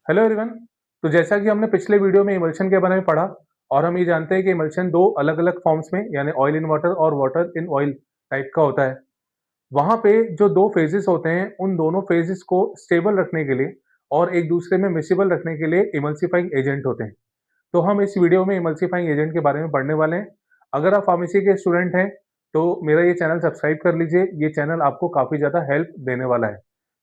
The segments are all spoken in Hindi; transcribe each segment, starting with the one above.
Hello everyone. तो जैसा कि हमने पिछले वीडियो में इमल्शन के बारे में पढ़ा और हम ये जानते हैं कि इमल्शन दो अलग अलग फॉर्म्स में यानी ऑयल इन वाटर और वाटर इन ऑयल टाइप का होता है। वहां पे जो दो फेजेस होते हैं उन दोनों फेजेस को स्टेबल रखने के लिए और एक दूसरे में मिसिबल रखने के लिए इमल्सिफाइंग एजेंट होते हैं। तो हम इस वीडियो में इमल्सिफाइंग एजेंट के बारे में पढ़ने वाले हैं। अगर आप फार्मेसी के स्टूडेंट हैं तो मेरा ये चैनल सब्सक्राइब कर लीजिए। ये चैनल आपको काफ़ी ज़्यादा हेल्प देने वाला है।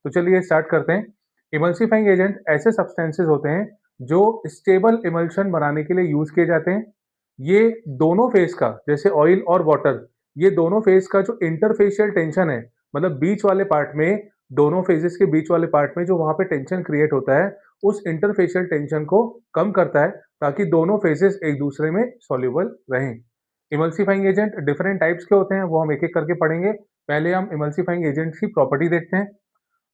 तो चलिए स्टार्ट करते हैं। इमल्सिफाइंग एजेंट ऐसे सब्सटेंसेस होते हैं जो स्टेबल इमल्शन बनाने के लिए यूज़ किए जाते हैं। ये दोनों फेज़ का जैसे ऑयल और वाटर, ये दोनों फेज़ का जो इंटरफेशियल टेंशन है, मतलब बीच वाले पार्ट में, दोनों फेजेस के बीच वाले पार्ट में जो वहाँ पे टेंशन क्रिएट होता है, उस इंटरफेशियल टेंशन को कम करता है ताकि दोनों फेजेस एक दूसरे में सॉल्युबल रहें। इमल्सिफाइंग एजेंट डिफरेंट टाइप्स के होते हैं, वो हम एक-एक करके पढ़ेंगे। पहले हम इमल्सिफाइंग एजेंट की प्रॉपर्टी देखते हैं।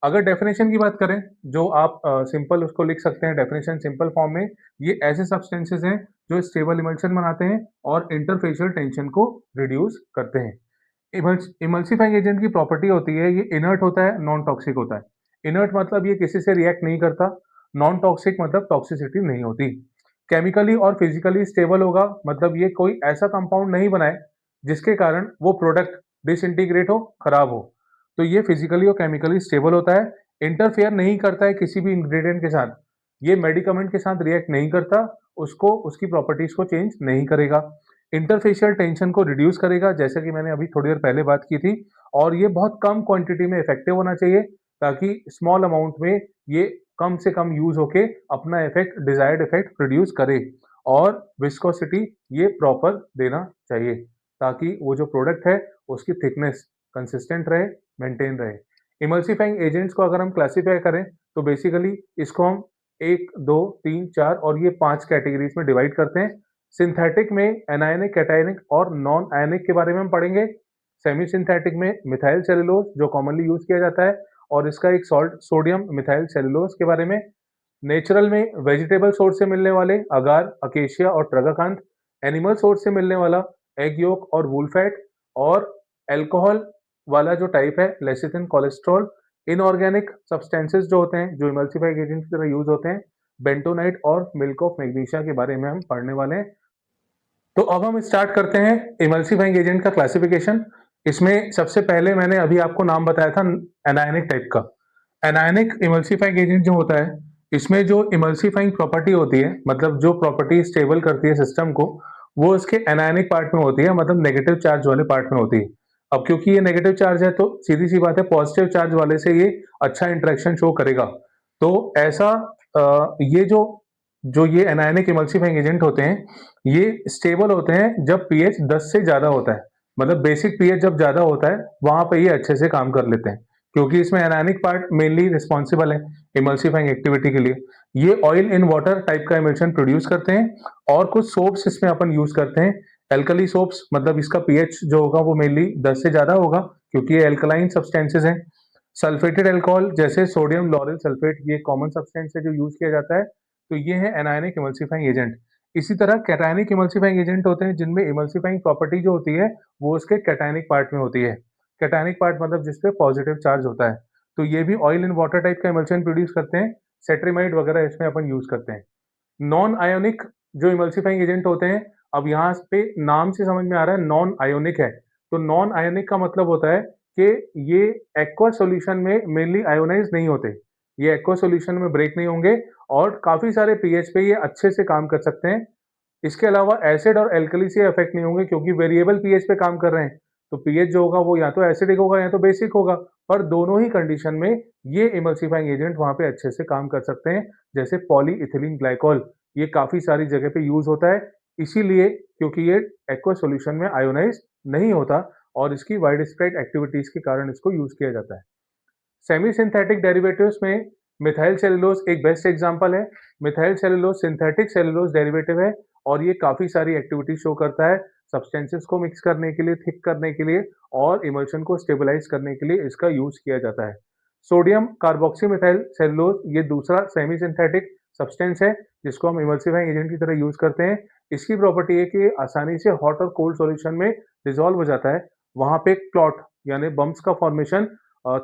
अगर डेफिनेशन की बात करें, जो आप सिंपल उसको लिख सकते हैं डेफिनेशन सिंपल फॉर्म में, ये ऐसे सब्सटेंसेस हैं जो स्टेबल इमल्शन बनाते हैं और इंटरफेशियल टेंशन को रिड्यूस करते हैं। इमल्सिफाइंग एजेंट की प्रॉपर्टी होती है, ये इनर्ट होता है, नॉन टॉक्सिक होता है। इनर्ट मतलब ये किसी से रिएक्ट नहीं करता, नॉन टॉक्सिक मतलब टॉक्सिसिटी नहीं होती। केमिकली और फिजिकली स्टेबल होगा, मतलब ये कोई ऐसा कंपाउंड नहीं बनाए जिसके कारण वो प्रोडक्ट डिसइंटीग्रेट हो, खराब हो। तो ये फिजिकली और केमिकली स्टेबल होता है। इंटरफेयर नहीं करता है किसी भी इंग्रेडिएंट के साथ, ये मेडिकमेंट के साथ रिएक्ट नहीं करता, उसको उसकी प्रॉपर्टीज को चेंज नहीं करेगा। इंटरफेशियल टेंशन को रिड्यूस करेगा, जैसे कि मैंने अभी थोड़ी देर पहले बात की थी। और ये बहुत कम क्वांटिटी में इफेक्टिव होना चाहिए ताकि स्मॉल अमाउंट में ये कम से कम यूज होके अपना इफेक्ट, डिजायर्ड इफेक्ट प्रोड्यूस करे। और विस्कोसिटी ये प्रॉपर देना चाहिए ताकि वो जो प्रोडक्ट है उसकी थिकनेस कंसिस्टेंट रहे, मेंटेन रहे। इमल्सिफाइंग एजेंट्स को अगर हम क्लासिफाई करें तो बेसिकली इसको हम एक, दो, तीन, चार और ये पांच कैटेगरीज में डिवाइड करते हैं। सिंथेटिक में एनायनिक, कैटायनिक और नॉन आयनिक के बारे में हम पढ़ेंगे। सेमी सिंथेटिक में मिथाइल सेलुलोज जो कॉमनली यूज किया जाता है और इसका एक सॉल्ट सोडियम मिथाइल सेलुलोज के बारे में। नेचुरल में वेजिटेबल सोर्स से मिलने वाले अगार, अकेशिया और ट्रगाकांथ। एनिमल सोर्स से मिलने वाला एग योक और वूल फैट। और अल्कोहल वाला जो टाइप है लेसिथिन, कोलेस्ट्रॉल। इनऑर्गेनिक सब्सटेंसेस जो होते हैं जो इमल्सिफाइंग एजेंट की तरह यूज होते हैं, बेंटोनाइट और मिल्क ऑफ मैग्नीशिया के बारे में हम पढ़ने वाले हैं। तो अब हम स्टार्ट करते हैं इमल्सिफाइंग एजेंट का क्लासिफिकेशन। इसमें सबसे पहले मैंने अभी आपको नाम बताया था एनायनिक टाइप का। एनायनिक इमल्सिफाइंग एजेंट जो होता है, इसमें जो इमल्सिफाइंग प्रॉपर्टी होती है, मतलब जो प्रॉपर्टी स्टेबल करती है सिस्टम को, वो इसके एनायनिक पार्ट में होती है, मतलब नेगेटिव चार्ज वाले पार्ट में होती है। अब क्योंकि ये नेगेटिव चार्ज है तो सीधी सी बात है, पॉजिटिव चार्ज वाले से ये अच्छा इंटरेक्शन शो करेगा। तो ऐसा ये जो जो ये एनायनिक इमल्सिफाइंग एजेंट होते हैं, ये स्टेबल होते हैं जब पीएच 10 से ज्यादा होता है। मतलब बेसिक पीएच जब ज्यादा होता है वहां पे ये अच्छे से काम कर लेते हैं, क्योंकि इसमें एनायनिक पार्ट मेनली रिस्पॉन्सिबल है इमल्सिफाइंग एक्टिविटी के लिए। ये ऑयल इन वाटर टाइप का इमल्शन प्रोड्यूस करते हैं। और कुछ सोप्स इसमें अपन यूज करते हैं, एल्कली सोप्स, मतलब इसका पीएच जो होगा वो मेनली 10 से ज्यादा होगा क्योंकि ये एल्कलाइन सब्सटेंसेज हैं। सल्फेटेड अल्कोहल जैसे सोडियम लॉरेल सल्फेट, ये कॉमन सब्सटेंस है जो यूज किया जाता है। तो ये है एनायनिक इमल्सिफाइंग एजेंट। इसी तरह कैटायनिक इमल्सिफाइंग एजेंट होते हैं जिनमें इमल्सिफाइंग प्रॉपर्टी जो होती है वो उसके कैटायनिक पार्ट में होती है। कैटायनिक पार्ट मतलब जिसपे पॉजिटिव चार्ज होता है। तो ये भी ऑयल इन वाटर टाइप का इमल्शन प्रोड्यूस करते हैं। सेट्रीमाइड वगैरह इसमें अपन यूज करते हैं। नॉन आयोनिक जो इमल्सिफाइंग एजेंट होते हैं, अब यहाँ पे नाम से समझ में आ रहा है नॉन आयोनिक है। तो नॉन आयोनिक का मतलब होता है कि ये एक्वा सॉल्यूशन में मेनली आयोनाइज नहीं होते, ये एक्वा सॉल्यूशन में ब्रेक नहीं होंगे और काफी सारे पीएच पे ये अच्छे से काम कर सकते हैं। इसके अलावा एसिड और एल्कली से अफेक्ट नहीं होंगे क्योंकि वेरिएबल पीएच पे काम कर रहे हैं। तो पीएच जो होगा वो या तो एसिडिक होगा या तो बेसिक होगा, पर दोनों ही कंडीशन में ये इमल्सिफाइंग एजेंट वहां पे अच्छे से काम कर सकते हैं। जैसे पॉलीइथिलीन ग्लाइकोल, ये काफी सारी जगह पे यूज होता है, इसीलिए क्योंकि ये एक्वा सॉल्यूशन में आयोनाइज नहीं होता और इसकी वाइड स्प्रेड एक्टिविटीज के कारण इसको यूज किया जाता है। सेमी सिंथेटिक डेरिवेटिव्स में मिथाइल सेलुलोज एक बेस्ट एग्जांपल है। Methyl cellulose synthetic cellulose derivative है और ये काफी सारी एक्टिविटी शो करता है सब्सटेंसेस को मिक्स करने के लिए, थिक करने के लिए और इमल्शन को स्टेबलाइज करने के लिए इसका यूज किया जाता है। सोडियम कार्बोक्सी मिथाइल सेलुलोज ये दूसरा सेमी सिंथेटिक सब्सटेंस है जिसको हम इमल्सिफाइंग एजेंट की तरह यूज करते हैं। इसकी प्रॉपर्टी है कि आसानी से हॉट और कोल्ड सॉल्यूशन में डिसॉल्व हो जाता है। वहां पे क्लॉट यानी बम्प्स का फॉर्मेशन,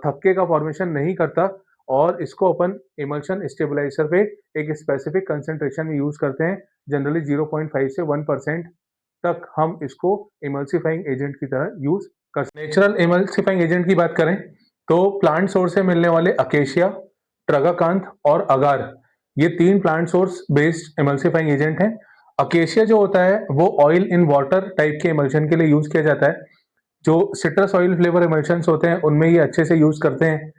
थक्के का फॉर्मेशन नहीं करता और इसको अपन इमल्शन स्टेबलाइजर पे एक स्पेसिफिक कंसंट्रेशन में यूज़ करते हैं। जनरली 0.5 से 1% तक हम इसको इमल्सिफाइंग एजेंट की तरह यूज़ कर नेचुरल इमल्सिफाइंग एजेंट की बात करें तो प्लांट सोर्स से मिलने वाले अकेशिया, ट्रगाकांथ और अगार, ये 3 plant source based emulsifying agent हैं। अकेशिया जो होता है वो ऑयल इन वाटर टाइप के इमल्शन के लिए यूज़ किया जाता है। जो सिट्रस ऑयल फ्लेवर इमल्शंस होते हैं उनमें ये अच्छे से यूज़ करते हैं।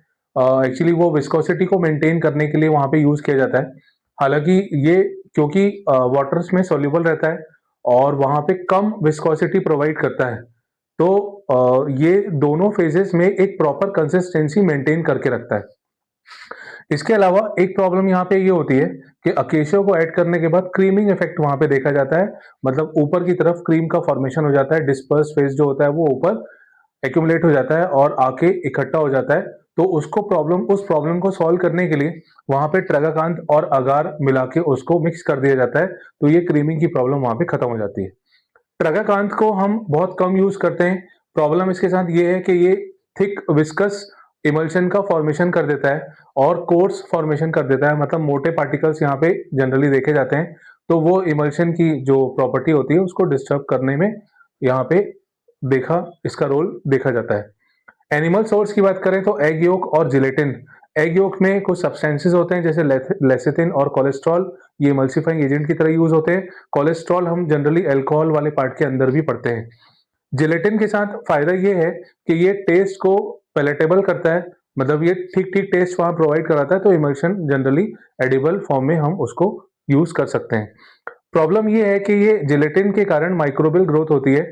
एक्चुअली वो विस्कोसिटी को मेंटेन करने के लिए वहाँ पे यूज़ किया जाता है। हालाँकि ये क्योंकि वाटर्स में सॉल्युबल रहता है और वहाँ पे कम विस्कोसिटी प्रोवाइड करता है, तो ये दोनों फेजेस में एक प्रॉपर कंसिस्टेंसी मेंटेन करके रखता है। इसके अलावा एक प्रॉब्लम यहाँ पे ये होती है कि अकेशिया को ऐड करने के बाद क्रीमिंग इफेक्ट वहाँ पे देखा जाता है। मतलब ऊपर की तरफ क्रीम का फॉर्मेशन हो जाता है, डिस्पर्स फेज जो होता है वो ऊपर एक्यूमुलेट हो जाता है और आके इकट्ठा हो जाता है। तो उस प्रॉब्लम को सॉल्व करने के लिए वहाँ पे ट्रगाकांथ और अगार मिला के उसको मिक्स कर दिया जाता है, तो ये क्रीमिंग की प्रॉब्लम वहाँ पे खत्म हो जाती है। ट्रगाकांथ को हम बहुत कम यूज़ करते हैं। प्रॉब्लम इसके साथ ये है कि ये थिक विस्कस इमल्शन का फॉर्मेशन कर देता है और कोर्स फॉर्मेशन कर देता है, मतलब मोटे पार्टिकल्स यहाँ पे जनरली देखे जाते हैं। तो वो इमल्शन की जो प्रॉपर्टी होती है उसको डिस्टर्ब करने में यहाँ पे इसका रोल देखा जाता है। एनिमल सोर्स की बात करें तो एग योक और जिलेटिन। एग योक में कुछ सब्सटेंसेस होते हैं जैसे लेसिथिन और कोलेस्ट्रॉल, ये इमल्सिफाइंग एजेंट की तरह यूज होते हैं। कोलेस्ट्रॉल हम जनरली अल्कोहल वाले पार्ट के अंदर भी पढ़ते हैं। जिलेटिन के साथ फायदा ये है कि ये टेस्ट को पैलेटेबल करता है, मतलब ये ठीक-ठीक टेस्ट वहाँ प्रोवाइड कराता है, तो इमल्शन जनरली एडिबल फॉर्म में हम उसको यूज कर सकते हैं। प्रॉब्लम ये है कि ये जिलेटिन के कारण माइक्रोबियल ग्रोथ होती है।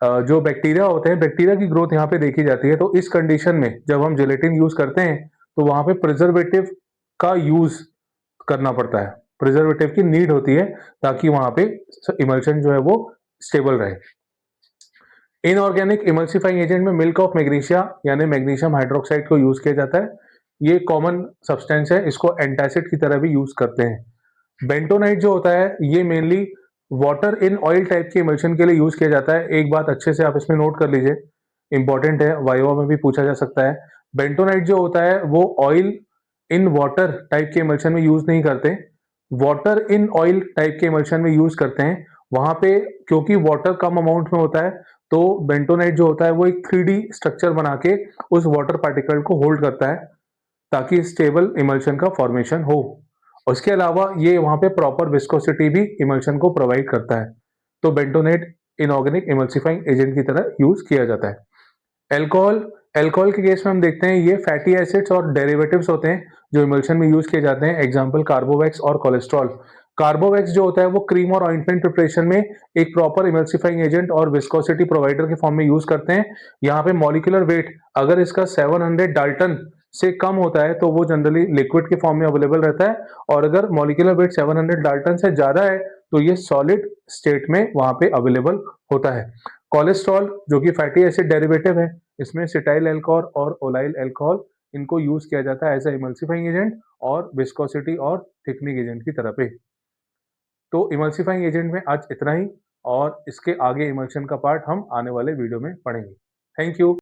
जो बैक्टीरिया होते हैं, बैक्टीरिया की ग्रोथ यहाँ पे देखी जाती है। तो इस कंडीशन में जब हम जिलेटिन यूज़ करते हैं, तो वहाँ पे प्रिजर्वेटिव का यूज़ करना पड़ता है। प्रिजर्वेटिव की नीड होती है ताकि वहाँ पे इमल्शन जो है वो स्टेबल रहे। इनऑर्गेनिक इमल्सिफाइंग एजेंट में मिल्क ऑफ मैग्नीशिया यानी मैग्नीशियम हाइड्रोक्साइड को यूज़ किया जाता है। ये कॉमन सब्सटेंस है, इसको एंटासिड की तरह भी यूज़ करते हैं। बेंटोनाइट जो होता है ये mainly water in oil type के इमल्शन के लिए यूज किया जाता है। एक बात अच्छे से आप इसमें नोट कर लीजिए, इंपॉर्टेंट है, वाइवा में भी पूछा जा सकता है। बेंटोनाइट जो होता है वो ऑयल इन वाटर टाइप के इमल्शन में यूज नहीं करते, वाटर इन ऑयल टाइप के इमल्शन में यूज करते हैं। वहां पे क्योंकि वाटर कम अमाउंट में होता है, तो बेंटोनाइट जो होता है वो एक 3D स्ट्रक्चर बना के उस वाटर पार्टिकल को होल्ड करता है ताकि स्टेबल इमल्शन का फॉर्मेशन हो। उसके अलावा ये वहाँ पे प्रॉपर विस्कोसिटी भी इमल्शन को प्रोवाइड करता है। तो बेंटोनेट इनऑर्गेनिक इमल्सिफाइंग एजेंट की तरह यूज किया जाता है। अल्कोहल अल्कोहल के केस में हम देखते हैं ये फैटी एसिड्स और डेरिवेटिव्स होते हैं जो इमल्शन में यूज किए जाते हैं। एग्जांपल कार्बोवैक्स और कोलेस्ट्रॉल। कार्बोवैक्स जो होता है वो क्रीम और ऑइंटमेंट प्रिपरेशन में एक प्रॉपर इमल्सिफाइंग एजेंट और विस्कोसिटी प्रोवाइडर के फॉर्म में यूज करते हैं। यहाँ पे मॉलिक्यूलर वेट अगर इसका 700 डाल्टन से कम होता है तो वो जनरली लिक्विड के फॉर्म में अवेलेबल रहता है, और अगर मॉलिक्यूलर वेट 700 डाल्टन से ज्यादा है तो ये सॉलिड स्टेट में वहां पे अवेलेबल होता है। कोलेस्ट्रॉल जो कि फैटी एसिड डेरिवेटिव है, इसमें सिटाइल अल्कोहल और ओलाइल अल्कोहल इनको यूज किया जाता है एज ए इमल्सिफाइंग एजेंट और विस्कोसिटी और थिकनिंग एजेंट की तरह पे। तो इमल्सिफाइंग एजेंट में आज इतना ही, और इसके आगे इमल्शन का पार्ट हम आने वाले वीडियो में पढ़ेंगे। Thank you.